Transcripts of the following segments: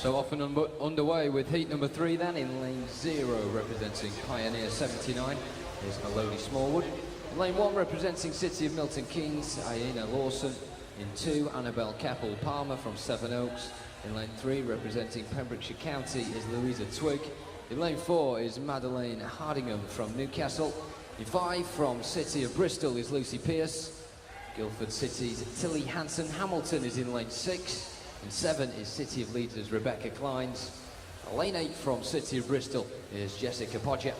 So off and underway with heat number 3 then, in lane 0 representing Pioneer 79 is Melody Smallwood. In lane 1 representing City of Milton Keynes, Aina Lawson. In 2, Annabel Keppel-Palmer from Sevenoaks. In lane 3 representing Pembrokeshire County is Louisa Twig. In lane 4 is Madeleine Hardingham from Newcastle. In 5 from City of Bristol is Lucy Pearce. Guildford City's Tilly Hanson-Hamilton is in lane 6. In 7 is City of Leeds' Rebecca Clines. Lane 8 from City of Bristol is Jessica Podger.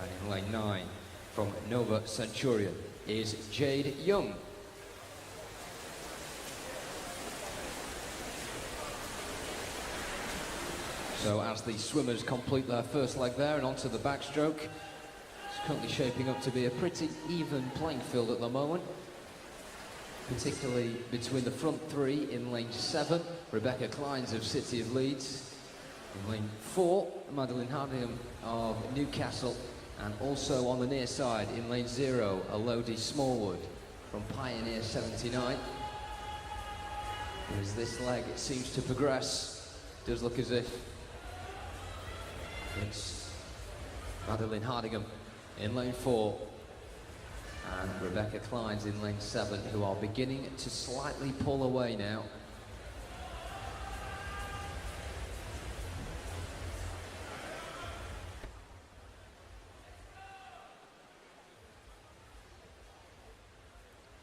And in lane 9 from Nova Centurion is Jade Young. So as the swimmers complete their first leg there and onto the backstroke, it's currently shaping up to be a pretty even playing field at the moment, particularly between the front 3 in lane 7, Rebecca Clines of City of Leeds. In lane 4, Madeleine Hardingham of Newcastle, and also on the near side in lane 0, Elodie Smallwood from Pioneer 79. As this leg seems to progress, it does look as if it's Madeleine Hardingham in lane 4 and Rebecca Clines in lane 7, who are beginning to slightly pull away now.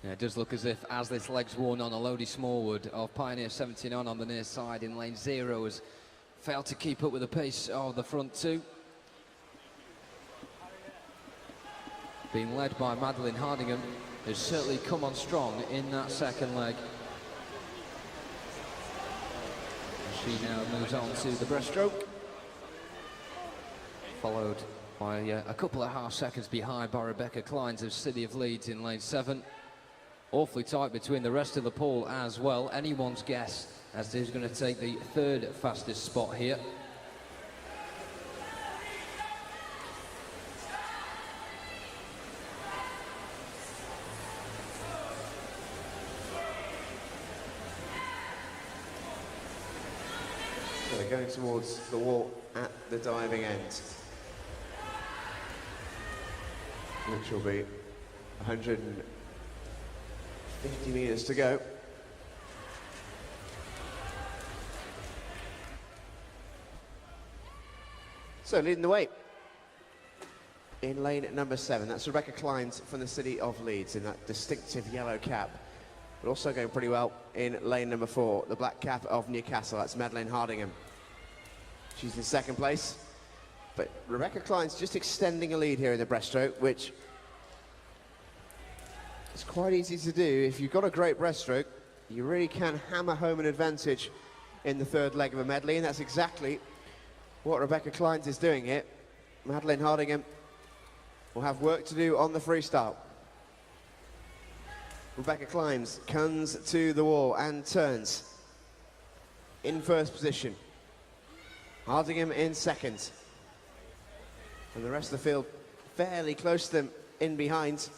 Yeah, it does look as if, as this leg's worn on, Elodie Smallwood of Pioneer 79 on the near side in lane 0 has failed to keep up with the pace of the front 2. Being led by Madeleine Hardingham, who's certainly come on strong in that second leg. She now moves on to the breaststroke, followed by a couple of half seconds behind by Rebecca Clines of City of Leeds in lane 7. Awfully tight between the rest of the pool as well. Anyone's guess as to who's going to take the 3rd fastest spot here. So we're going towards the wall at the diving end, which will be 150 metres to go. So leading the way in lane number 7, that's Rebecca Clines from the City of Leeds in that distinctive yellow cap. But also going pretty well in lane number 4, the black cap of Newcastle, that's Madeleine Hardingham. She's in 2nd place, but Rebecca Clines just extending a lead here in the breaststroke, which is quite easy to do. If you've got a great breaststroke, you really can hammer home an advantage in the 3rd leg of a medley, and that's exactly what Rebecca Clines is doing here. Madeleine Hardingham will have work to do on the freestyle. Rebecca Clines comes to the wall and turns in 1st position. Hardingham in 2nd. And the rest of the field fairly close to them in behind.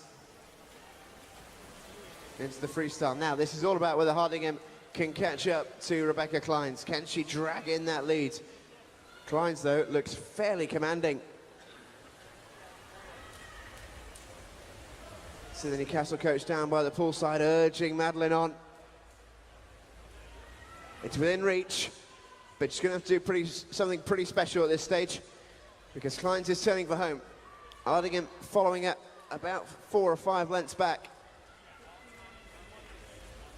Into the freestyle. Now, this is all about whether Hardingham can catch up to Rebecca Clines. Can she drag in that lead? Clines, though, looks fairly commanding. So the Newcastle coach down by the poolside, urging Madeleine on. It's within reach, but she's going to have to do something pretty special at this stage, because Clines is turning for home. Hardingham following up about 4 or 5 lengths back.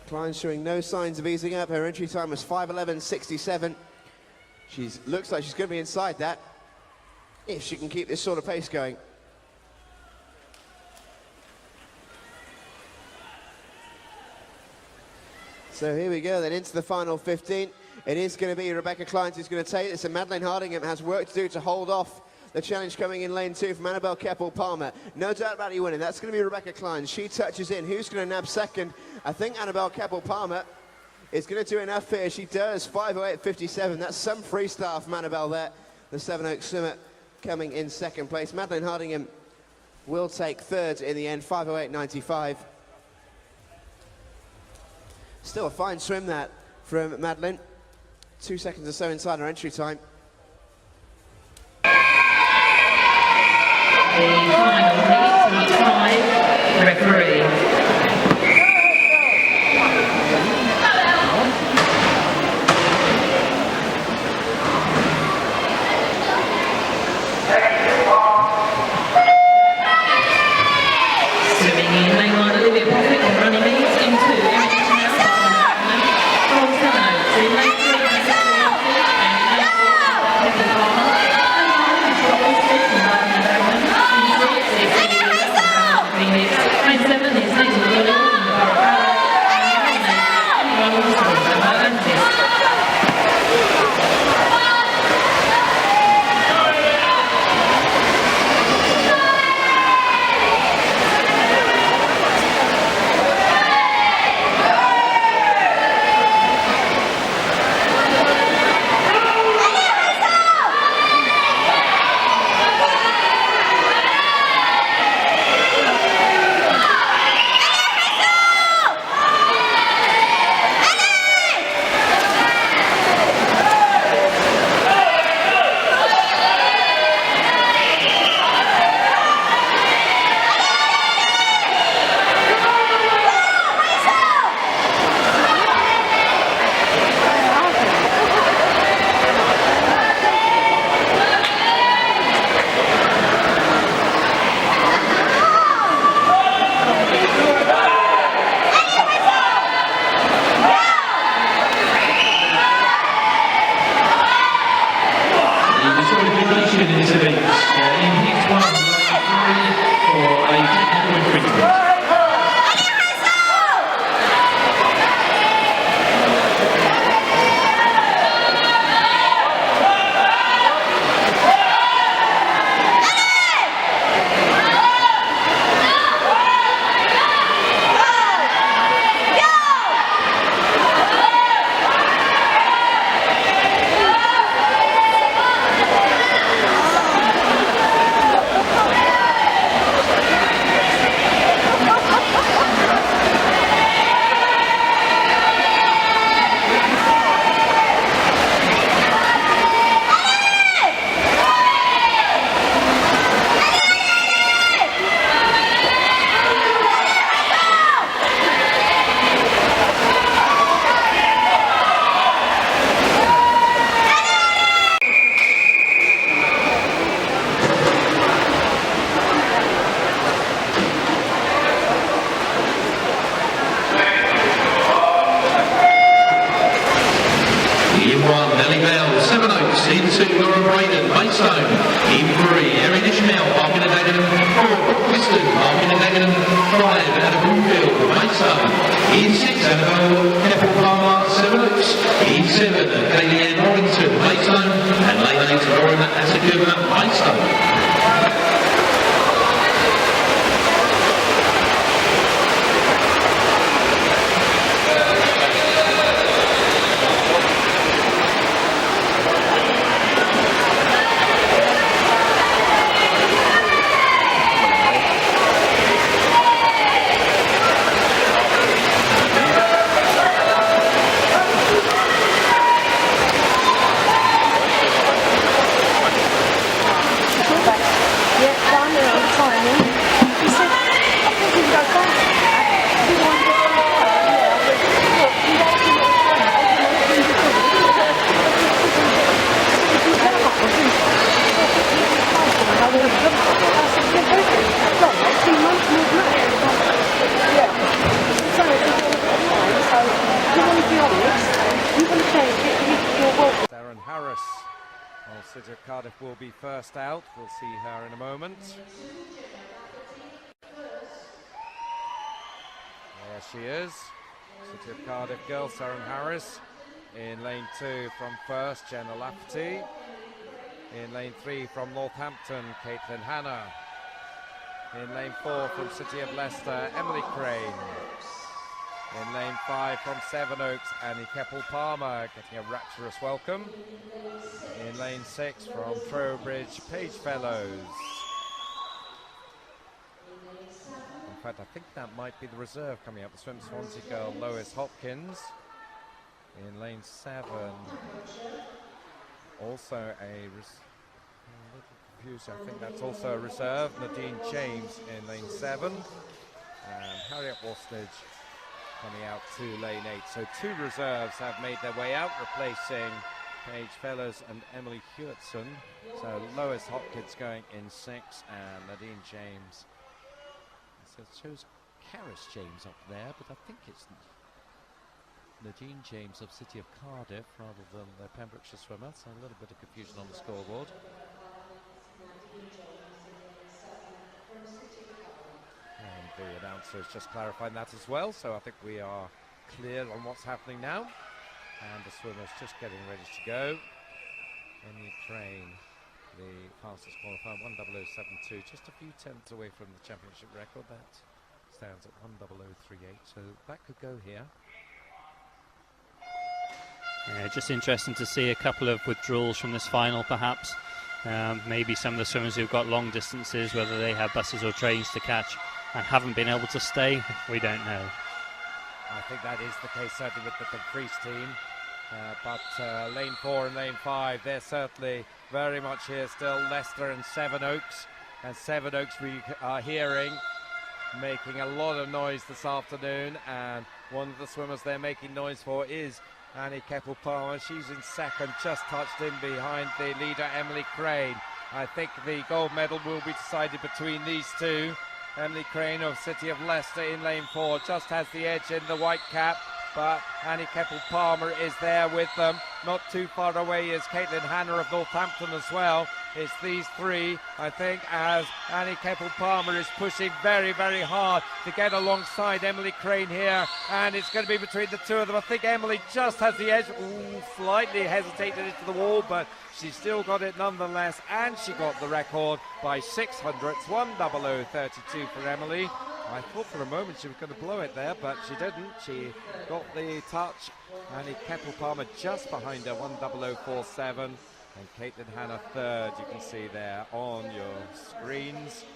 Clines showing no signs of easing up. Her entry time was 5:11.67. Looks like she's going to be inside that, if she can keep this sort of pace going. So here we go then into the final 15. It is going to be Rebecca Clines who's going to take this, and Madeleine Hardingham has work to do to hold off the challenge coming in lane 2 from Annabel Keppel-Palmer. No doubt about you winning. That's going to be Rebecca Clines. She touches in. Who's going to nab 2nd? I think Annabel Keppel-Palmer is going to do enough here. She does. 5:08.57. That's some freestyle from Annabel there. The Sevenoaks swimmer coming in 2nd place. Madeleine Hardingham will take 3rd in the end. 5:08.95. Still a fine swim that from Madeleine. 2 seconds or so inside our entry time. The final heat, time, referee. In 6, Annabel Keppel-Palmer, 7 Oaks. In 7, Kaylee Norrington, Maidstone. And lane 8, Lauren Asakuma, Maidstone. Harris. Well, City of Cardiff will be first out. We'll see her in a moment. There she is. City of Cardiff girl, Sarah Harris. In lane 2 from first, Jenna Lafferty. In lane 3 from Northampton, Caitlin Hanna. In lane 4 from City of Leicester, Emily Crane. In lane 5 from Sevenoaks, Annie Keppel-Palmer getting a rapturous welcome. In lane 6 from Trowbridge, Paige Fellows. In fact, I think that might be the reserve coming up, the Swim Swansea girl, Lois Hopkins. in lane 7. Also a little confused. I think that's also a reserve. Nadine James in lane 7. And Harriet Wastage coming out to lane 8. So 2 reserves have made their way out, replacing Paige Fellers and Emily Hewitson. So Lois Hopkins going in 6 and Nadine James. So it shows Karis James up there, but I think it's Nadine James of City of Cardiff rather than the Pembrokeshire swimmer. So a little bit of confusion on the scoreboard. And the announcer is just clarifying that as well, so I think we are clear on what's happening now. And the swimmer's just getting ready to go. Emily Crane, the fastest qualifier, 1:00.72, just a few tenths away from the championship record. That stands at 1:00.38, so that could go here. Yeah, just interesting to see a couple of withdrawals from this final, perhaps. Maybe some of the swimmers who've got long distances, whether they have buses or trains to catch and haven't been able to stay, we don't know. I think that is the case, certainly with the Dumfries team. But lane 4 and lane 5, they're certainly very much here still. Leicester and Sevenoaks. And Sevenoaks we are hearing making a lot of noise this afternoon. And one of the swimmers they're making noise for is Annie Keppel-Palmer. She's in second, just touched in behind the leader Emily Crane. I think the gold medal will be decided between these two. Emily Crane of City of Leicester in lane 4 just has the edge in the white cap, but Annie Keppel-Palmer is there with them. Not too far away is Caitlin Hanna of Northampton as well. It's these three, I think, as Annie Keppel-Palmer is pushing very, very hard to get alongside Emily Crane here, and it's going to be between the two of them. I think Emily just has the edge. Ooh, slightly hesitated into the wall, but she still got it nonetheless, and she got the record by 600. 1:00.32 for Emily. I thought for a moment she was going to blow it there, but she didn't. She got the touch. Annie Keppel-Palmer just behind her, 1:00.47. And Caitlin Hanna third, you can see there on your screens.